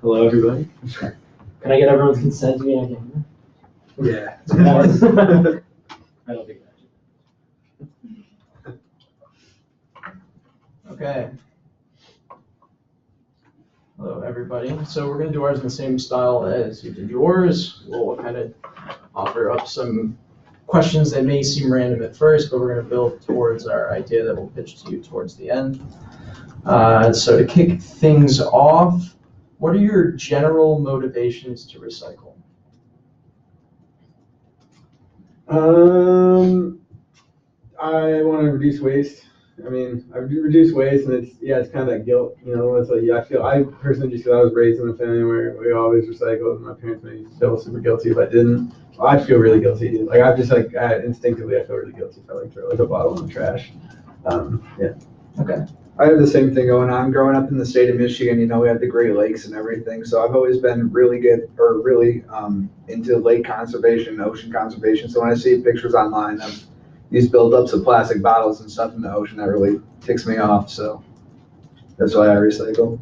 Hello, everybody. Can I get everyone's consent to be on camera? Yeah. I don't think that. Okay. Hello, everybody. So we're going to do ours in the same style as you did yours. We'll kind of offer up some questions that may seem random at first, but we're going to build towards our idea that we'll pitch to you towards the end. So to kick things off, what are your general motivations to recycle? I want to reduce waste. I mean, I reduce waste, and it's kind of that guilt, It's like I personally just feel I was raised in a family where we always recycled, and my parents made me feel super guilty if I didn't. Well, I'd feel really guilty. Like instinctively, I feel really guilty if I throw a bottle in the trash. Yeah. Okay. I have the same thing going on. Growing up in the state of Michigan, we have the Great Lakes and everything. So I've always been really into lake conservation, ocean conservation. So when I see pictures online of these buildups of plastic bottles and stuff in the ocean, that really ticks me off. So that's why I recycle.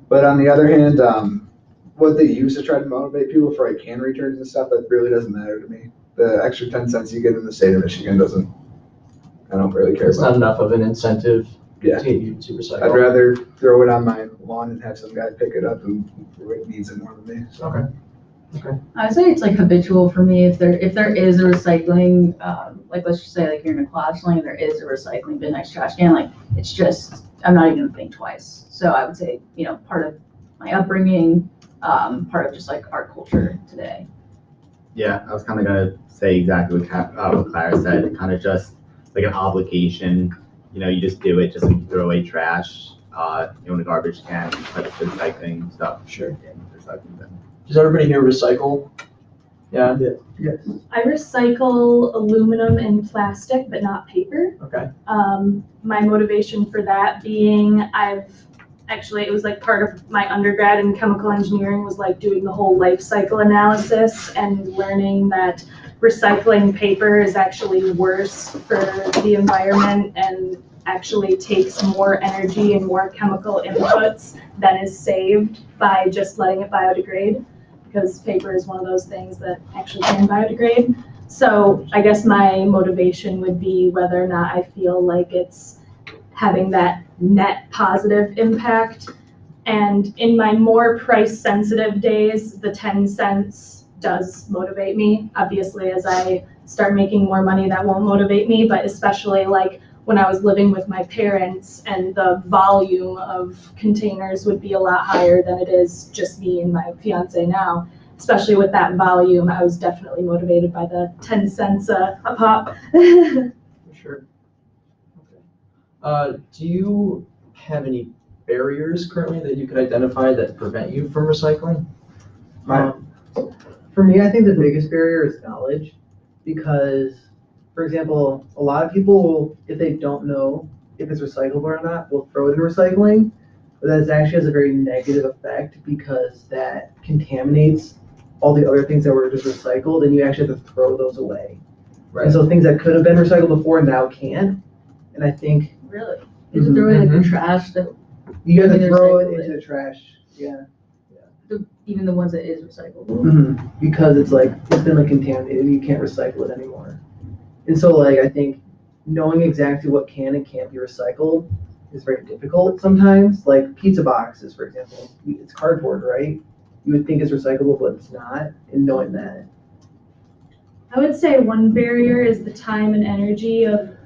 But on the other hand, what they use to try to motivate people for can returns and stuff, that really doesn't matter to me. The extra 10 cents you get in the state of Michigan I don't really care It's about. not enough of an incentive Yeah. to get you to recycle. I'd rather throw it on my lawn and have some guy pick it up who needs it more than me. So. Okay. I would say it's like habitual for me. If there is a recycling, like let's just say like you're in a class lane, there is a recycling bin next trash can. Like it's just I'm not even gonna think twice. So I would say part of my upbringing, part of just like our culture today. Yeah, I was kind of gonna say exactly what Clara said. Kind of just like an obligation. You just do it just like you throw away trash, in a garbage can, put it to recycling stuff. Sure. In recycling bin. Does everybody here recycle? Yeah. Yes. I recycle aluminum and plastic, but not paper. Okay. My motivation for that being it was like part of my undergrad in chemical engineering was like doing the whole life cycle analysis and learning that recycling paper is actually worse for the environment and actually takes more energy and more chemical inputs than is saved by just letting it biodegrade, because paper is one of those things that actually can biodegrade. So I guess my motivation would be whether or not I feel like it's having that net positive impact. And in my more price sensitive days, the 10 cents does motivate me. Obviously, as I start making more money, that won't motivate me, but especially like when I was living with my parents and the volume of containers would be a lot higher than it is just me and my fiance now. Especially with that volume, I was definitely motivated by the 10 cents a pop. For sure. Okay. Do you have any barriers currently that you could identify that prevent you from recycling? For me, I think the biggest barrier is knowledge, because, for example, a lot of people will, if they don't know if it's recyclable or not, will throw it in recycling, but that actually has a very negative effect because that contaminates all the other things that were just recycled, and you actually have to throw those away. Right. And so things that could have been recycled before now can't. And I think Really, you just throw it in the trash. you have to Either throw it recycle into it. the trash. Yeah. Even the ones that is recyclable. Because it's been contaminated, you can't recycle it anymore. And so I think knowing exactly what can and can't be recycled is very difficult sometimes. Like pizza boxes, for example, it's cardboard, right? You would think it's recyclable, but it's not, and knowing that. I would say one barrier is the time and energy of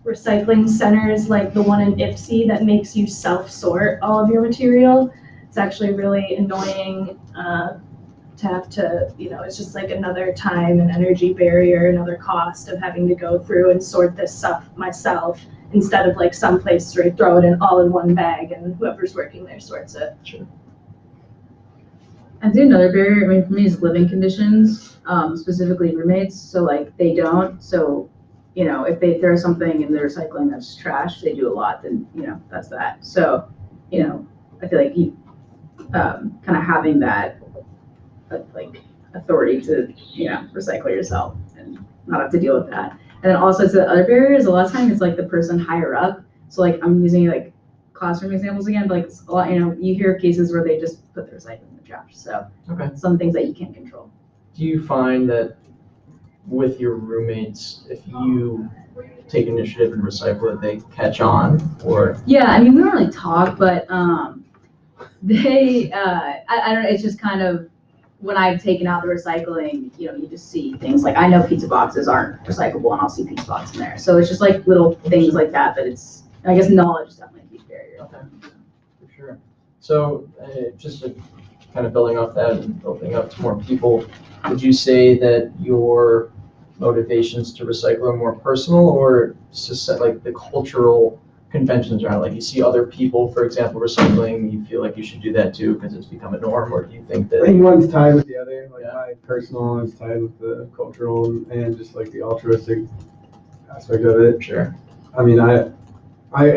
recycling centers like the one in Ipsy that makes you self-sort all of your material. It's actually really annoying to have to, it's just like another time and energy barrier, another cost of having to go through and sort this stuff myself instead of someplace where you throw it in all in one bag and whoever's working there sorts it. Sure. I think another barrier, for me, is living conditions, specifically roommates. So they don't. So, if they throw something in the recycling that's trash, they do a lot, then, that's that. So, I feel like you kind of having that authority to, recycle yourself and not have to deal with that. And then also to the other barriers, a lot of times it's the person higher up. So I'm using classroom examples again, but like a lot, you hear cases where they just put their recycling in the trash. So Okay. some things that you can't control. Do you find that with your roommates, if you take initiative and recycle it, they catch on, or? Yeah, I mean, we don't really talk, but they, I don't know, it's just kind of, when I've taken out the recycling, you just see things like, I know pizza boxes aren't recyclable and I'll see pizza boxes in there. So it's just like little things like that, but it's, I guess knowledge is definitely a huge barrier. Okay, for sure. So just to kind of building off that and opening up to more people, would you say that your motivations to recycle are more personal, or just like the cultural conventions around, like you see other people, for example, recycling, you feel like you should do that too because it's become a norm, or do you think I that? think one's tied with the other, like Yeah. my personal is tied with the cultural and just like the altruistic aspect of it. Sure. I mean, I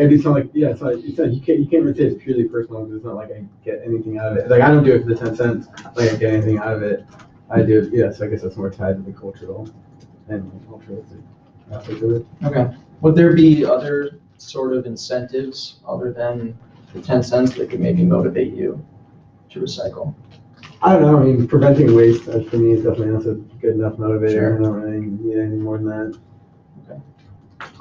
do sound like, yeah, it's not, you can't really say it's purely personal because it's not like I get anything out of it. Like I don't do it for the 10 cents, like I get anything out of it. I do it, yeah, so I guess that's more tied to the cultural and altruistic aspect of it. Okay. Would there be other sort of incentives other than the 10 cents that could maybe motivate you to recycle? I don't know, I mean, preventing waste for me is definitely not a good enough motivator. Sure. I don't really need anything more than that.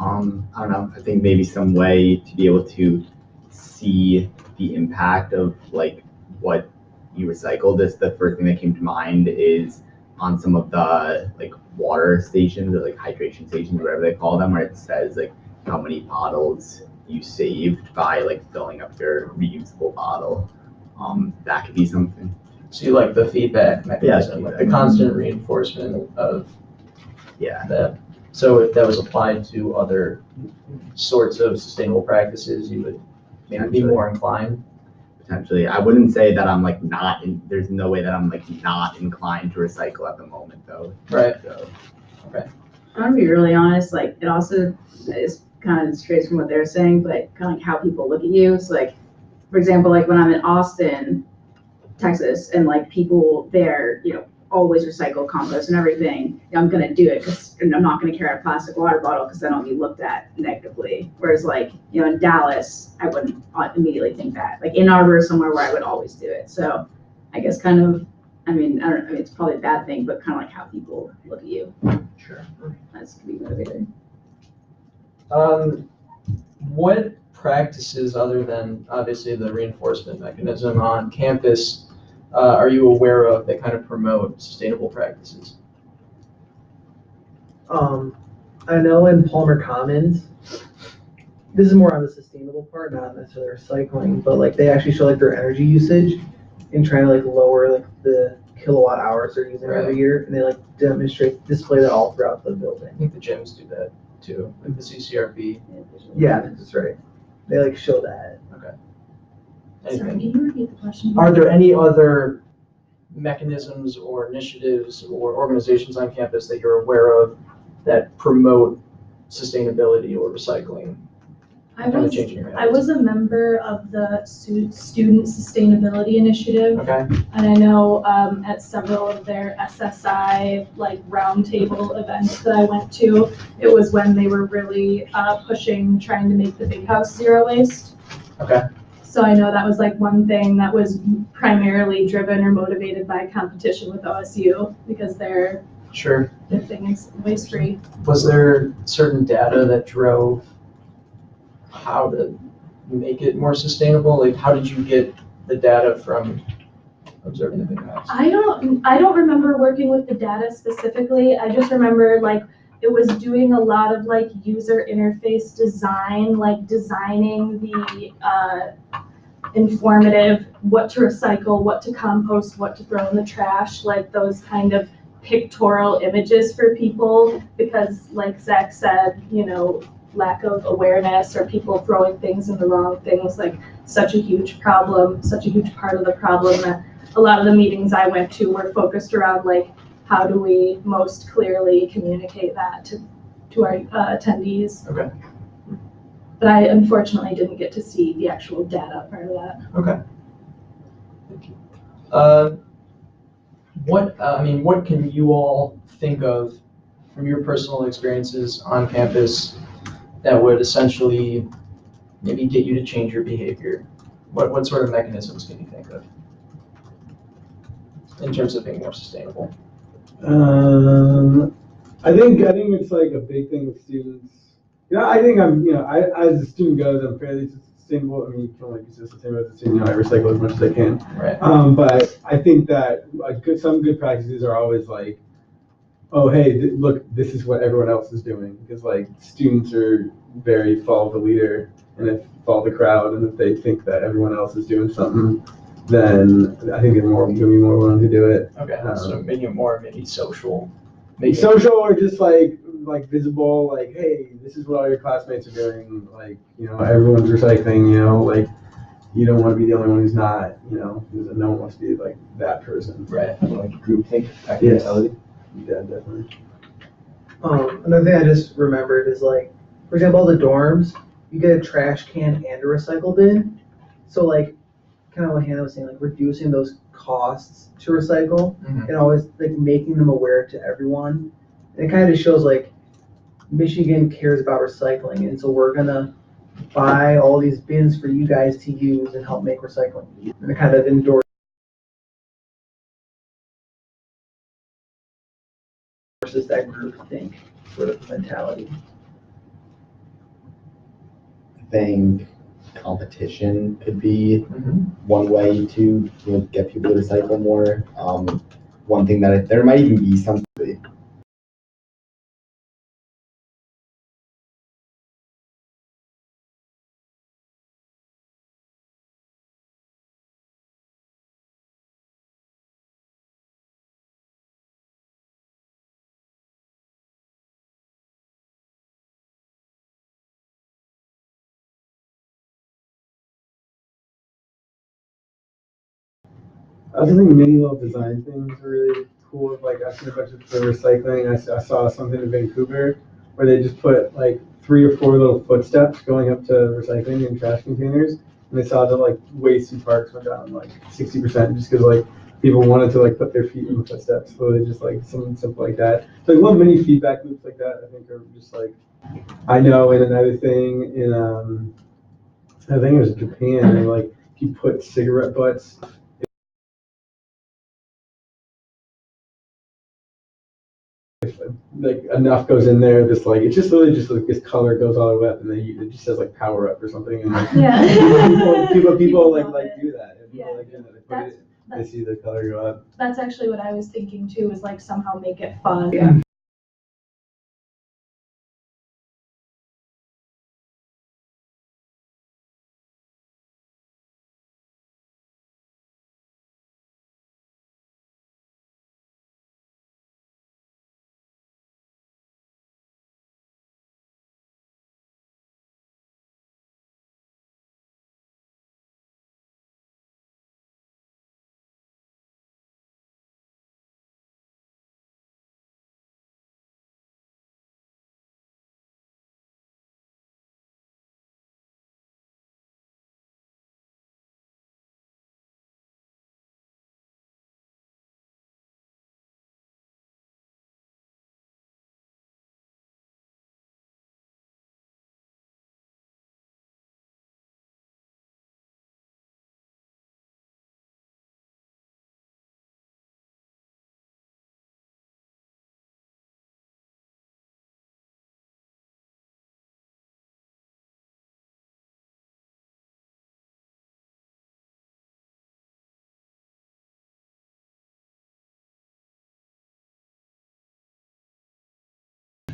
I don't know, I think maybe some way to be able to see the impact of like what you recycle. The first thing that came to mind is on some of the like water stations or like hydration stations, whatever they call them, where it says like how many bottles you saved by like filling up your reusable bottle. That could be something. So you like the feedback mechanism, like the constant reinforcement of Yeah. that. So if that was applied to other sorts of sustainable practices, you would maybe be more inclined. Potentially. I wouldn't say that I'm like there's no way that I'm like not inclined to recycle at the moment though. Right. So, I'm gonna be really honest, like, it also is kind of straight from what they're saying, but kind of like how people look at you. So like, for example, like when I'm in Austin, Texas, and like people there, always recycle, compost and everything, I'm gonna do it because I'm not gonna carry a plastic water bottle because then I'll be looked at negatively. Whereas like, in Dallas, I wouldn't immediately think that. Like Ann Arbor is somewhere where I would always do it. So I guess kind of, I mean, it's probably a bad thing, but kind of like how people look at you. Sure. That's could be motivating. What practices, other than obviously the reinforcement mechanism on campus, are you aware of that kind of promote sustainable practices? I know in Palmer Commons, this is more on the sustainable part, not necessarily recycling, but like they actually show like their energy usage and trying to like lower like the kilowatt hours they're using every year, and they like display that all throughout the building. I think the gyms do that too, like the CCRB. Yeah, that's right. They like show that. Sorry, Anything? can you repeat the question? Are there any other mechanisms or initiatives or organizations on campus that you're aware of that promote sustainability or recycling? I Kind of was changing your I was a member of the Student Sustainability Initiative, Okay. and I know at several of their SSI like roundtable events that I went to, it was when they were really pushing trying to make the big house zero waste. Okay. So I know that was like one thing that was primarily driven or motivated by competition with OSU because their Sure. thing is waste free. Was there certain data that drove how to make it more sustainable? Like, how did you get the data from observing the big house? I don't remember working with the data specifically. I just remember like it was doing a lot of like user interface design, like designing the informative what to recycle, what to compost, what to throw in the trash, like those kind of pictorial images for people because like Zach said, lack of awareness or people throwing things in the wrong things, like such a huge problem, such a huge part of the problem that a lot of the meetings I went to were focused around like how do we most clearly communicate that to our attendees. Okay. But I unfortunately didn't get to see the actual data part of that. Okay. Thank you. What can you all think of from your personal experiences on campus that would essentially maybe get you to change your behavior? What sort of mechanisms can you think of in terms of being more sustainable? I think it's like a big thing with students. I think as a student goes, I'm fairly sustainable. I mean, you can only be so sustainable as a student. I recycle as much as I can. Right. But I think that some good practices are always like, oh, hey, look, this is what everyone else is doing. Because like students are very follow the leader and follow the crowd. And if they think that everyone else is doing something, then I think they're going to be more willing to do it. Okay, so making it more maybe social. Social or just like visible, like, hey, this is what all your classmates are doing. Like, everyone's recycling, like, you don't want to be the only one who's not, because no one wants to be like that person. Right. Like groupthink, Yes. mentality. Yeah, definitely. Another thing I just remembered is like, for example, the dorms, you get a trash can and a recycle bin. So like, kind of what Hannah was saying, like reducing those costs to recycle and always like making them aware to everyone. And it kind of shows like Michigan cares about recycling, and so we're gonna buy all these bins for you guys to use and help make recycling. And it kind of endorses that group think sort of mentality. I think competition could be one way to get people to recycle more. One thing that there might even be something. I also think many little design things are really cool. Like I've seen a bunch of for recycling. I saw something in Vancouver where they just put like 3 or 4 little footsteps going up to recycling and trash containers, and they saw that like waste in parks went down like 60% just because like people wanted to like put their feet in the footsteps. So they just like something simple like that. So like little mini feedback loops like that I think are just like, I know. And another thing in I think it was Japan, they like if you put cigarette butts like enough goes in there, this like it's just really just like this color goes all the way up, and then it just says like power up or something, and like Yeah. people like do that. And people Yeah. like do that. They put it, they see the color go up. That's actually what I was thinking too, is like somehow make it fun. Yeah.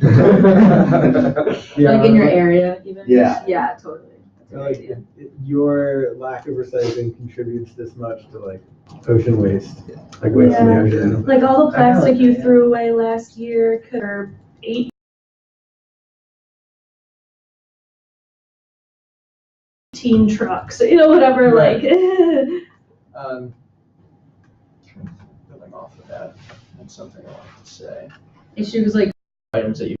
Yeah, Like in your area, even. Yeah. Yeah, totally. That's a like good idea. your lack of recycling contributes this much to like ocean waste, like waste in the Yeah. ocean. Like all the I kinda like plastic you that, yeah. threw away last year could, or 18 trucks, whatever, Right. like. Building off of that, that's something I wanted to say. Issue was like Items that you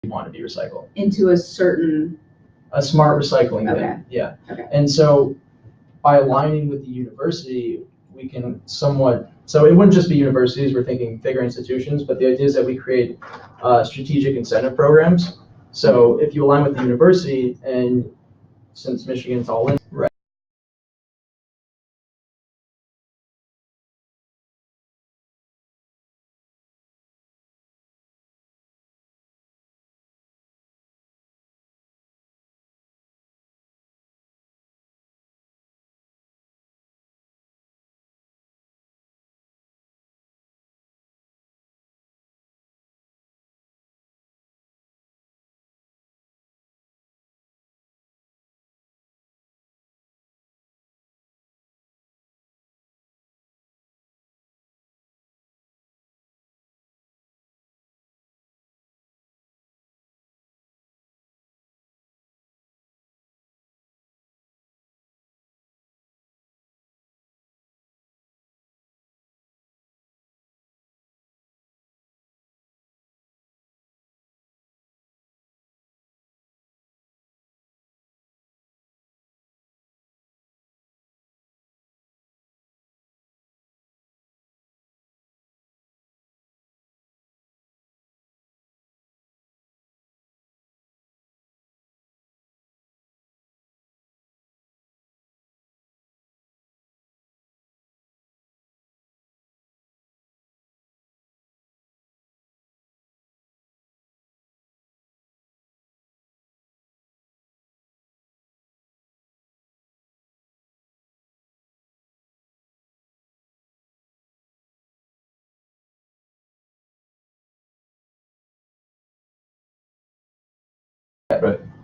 want to be recycled. into a certain, A smart recycling bin, Okay. yeah. Okay. And so by aligning with the university, we can somewhat, so it wouldn't just be universities, we're thinking bigger institutions, but the idea is that we create strategic incentive programs. So if you align with the university, and since Michigan's all in, right?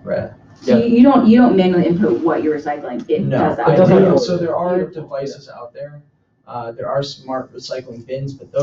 Right. so you don't manually input what you're recycling, it No, does that. It does for you. that. so there are Beautiful. devices out there. There are smart recycling bins, but those